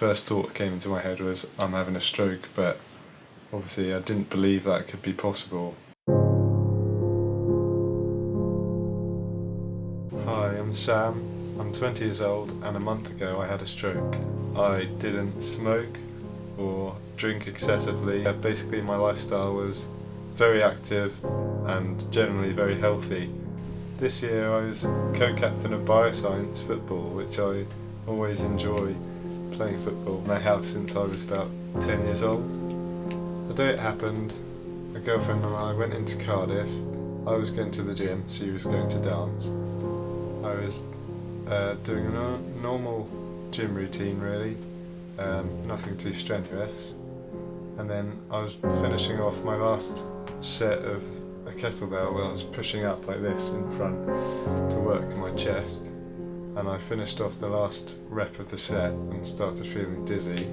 First thought that came into my head was I'm having a stroke, but obviously I didn't believe that could be possible. Hi, I'm Sam. I'm 20 years old and a month ago I had a stroke. I didn't smoke or drink excessively. Basically my lifestyle was very active and generally very healthy. This year I was co-captain of bioscience football, which I always enjoy playing football, and I have since I was about 10 years old. The day it happened, a girlfriend and I went into Cardiff. I was going to the gym, she was going to dance. I was doing a normal gym routine really, nothing too strenuous. And then I was finishing off my last set of a kettlebell where I was pushing up like this in front to work my chest. And I finished off the last rep of the set and started feeling dizzy.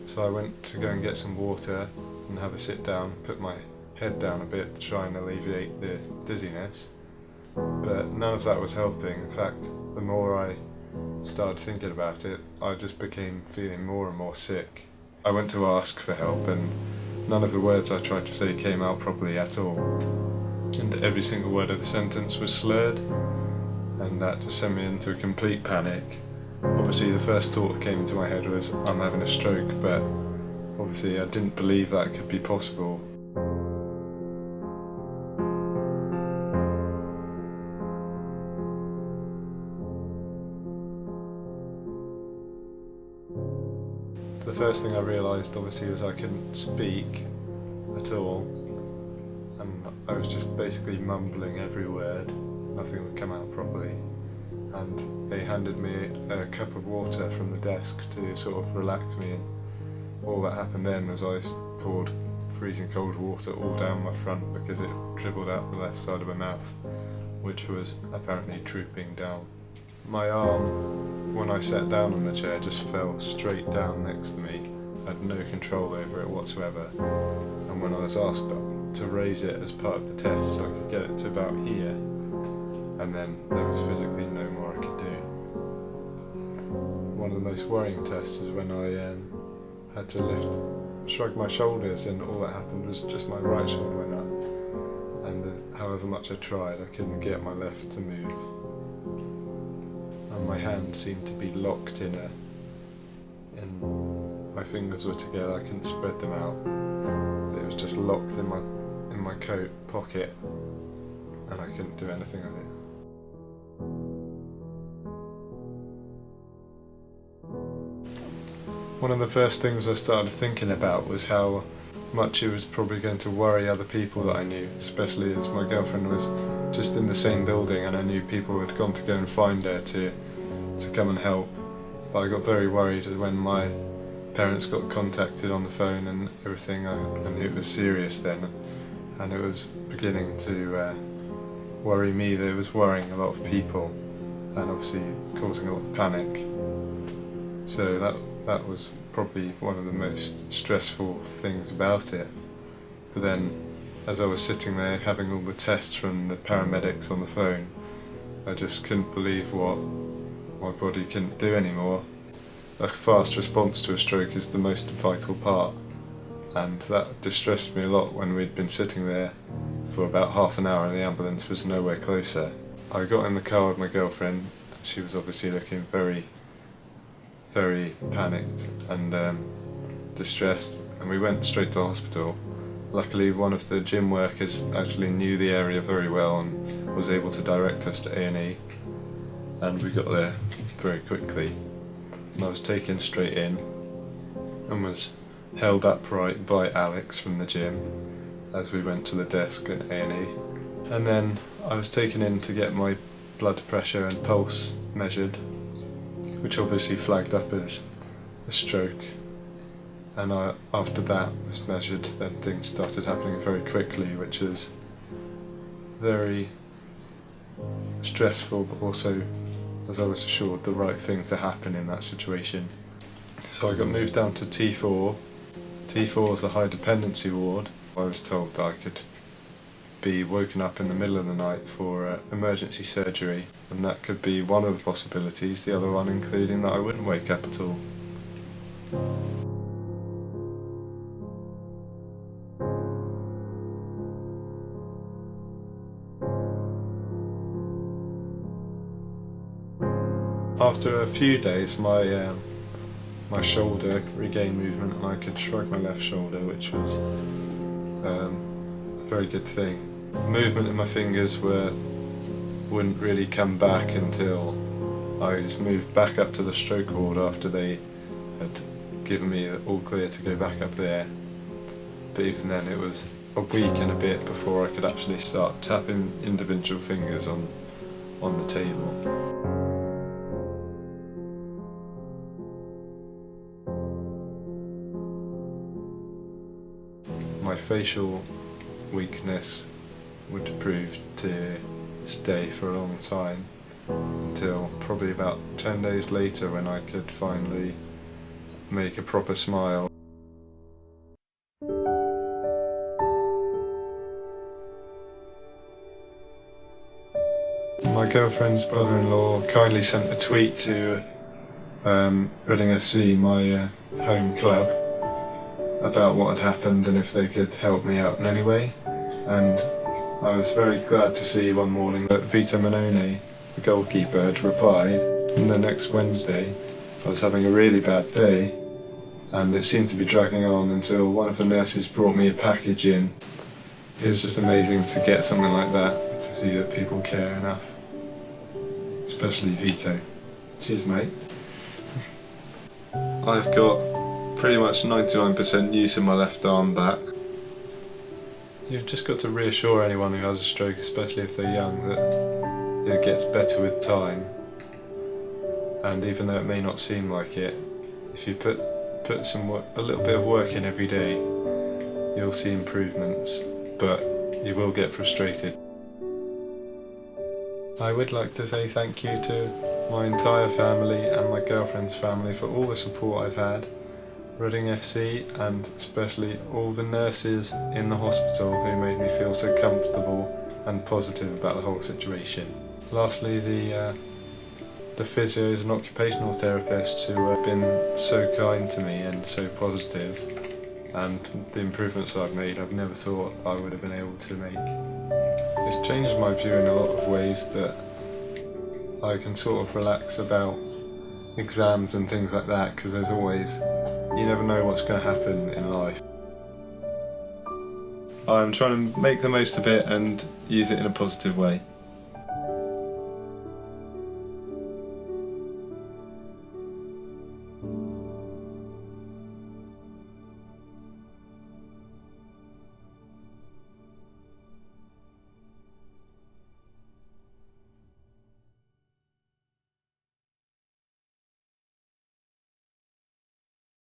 So I went to go and get some water and have a sit down, put my head down a bit to try and alleviate the dizziness. But none of that was helping. In fact, the more I started thinking about it, I just became feeling more and more sick. I went to ask for help and none of the words I tried to say came out properly at all. And every single word of the sentence was slurred. And that just sent me into a complete panic. Obviously the first thought that came into my head was I'm having a stroke, but obviously I didn't believe that could be possible. The first thing I realised obviously was I couldn't speak at all, and I was just basically mumbling every word. Nothing would come out properly, and they handed me a cup of water from the desk to sort of relax me, and all that happened then was I poured freezing cold water all down my front because it dribbled out the left side of my mouth, which was apparently drooping down. My arm, when I sat down on the chair, just fell straight down next to me. I had no control over it whatsoever, and when I was asked to raise it as part of the test so I could get it to about here, and then there was physically no more I could do. One of the most worrying tests is when I had to shrug my shoulders, and all that happened was just my right shoulder went up, and however much I tried I couldn't get my left to move. And my hand seemed to be locked and my fingers were together, I couldn't spread them out. It was just locked in my coat pocket and I couldn't do anything with it. One of the first things I started thinking about was how much it was probably going to worry other people that I knew, especially as my girlfriend was just in the same building and I knew people had gone to go and find her to come and help. But I got very worried when my parents got contacted on the phone and everything. I knew it was serious then, and it was beginning to worry me that it was worrying a lot of people and obviously causing a lot of panic. So that was probably one of the most stressful things about it. But then as I was sitting there having all the tests from the paramedics on the phone, I just couldn't believe what my body couldn't do anymore. A fast response to a stroke is the most vital part, and that distressed me a lot when we'd been sitting there for about half an hour and the ambulance was nowhere closer. I got in the car with my girlfriend. She was obviously looking very, very panicked and distressed, and we went straight to hospital. Luckily one of the gym workers actually knew the area very well and was able to direct us to A&E, and we got there very quickly. And I was taken straight in and was held upright by Alex from the gym as we went to the desk at A&E. And then I was taken in to get my blood pressure and pulse measured, which obviously flagged up as a stroke. And after that was measured, then things started happening very quickly, which is very stressful, but also, as I was assured, the right thing to happen in that situation. So I got moved down to T4. T4 is the high dependency ward. I was told that I could be woken up in the middle of the night for emergency surgery, and that could be one of the possibilities, the other one including that I wouldn't wake up at all. After a few days, my shoulder regained movement and I could shrug my left shoulder, which was a very good thing. Movement in my fingers wouldn't really come back until I was moved back up to the stroke ward after they had given me the all clear to go back up there. But even then it was a week and a bit before I could actually start tapping individual fingers on the table. My facial weakness would prove to stay for a long time, until probably about 10 days later when I could finally make a proper smile. My girlfriend's brother-in-law kindly sent a tweet to Reading FC, my home club, about what had happened and if they could help me out in any way. And I was very glad to see one morning that Vito Manone, the goalkeeper, had replied. And the next Wednesday I was having a really bad day and it seemed to be dragging on until one of the nurses brought me a package in. It was just amazing to get something like that, to see that people care enough. Especially Vito. Cheers, mate. I've got pretty much 99% use in my left arm back. You've just got to reassure anyone who has a stroke, especially if they're young, that it gets better with time. And even though it may not seem like it, if you put a little bit of work in every day, you'll see improvements, but you will get frustrated. I would like to say thank you to my entire family and my girlfriend's family for all the support I've had. Reading FC, and especially all the nurses in the hospital who made me feel so comfortable and positive about the whole situation. Lastly, the physios and occupational therapists who have been so kind to me and so positive, and the improvements I've made I've never thought I would have been able to make. It's changed my view in a lot of ways, that I can sort of relax about exams and things like that, because you never know what's going to happen in life. I'm trying to make the most of it and use it in a positive way.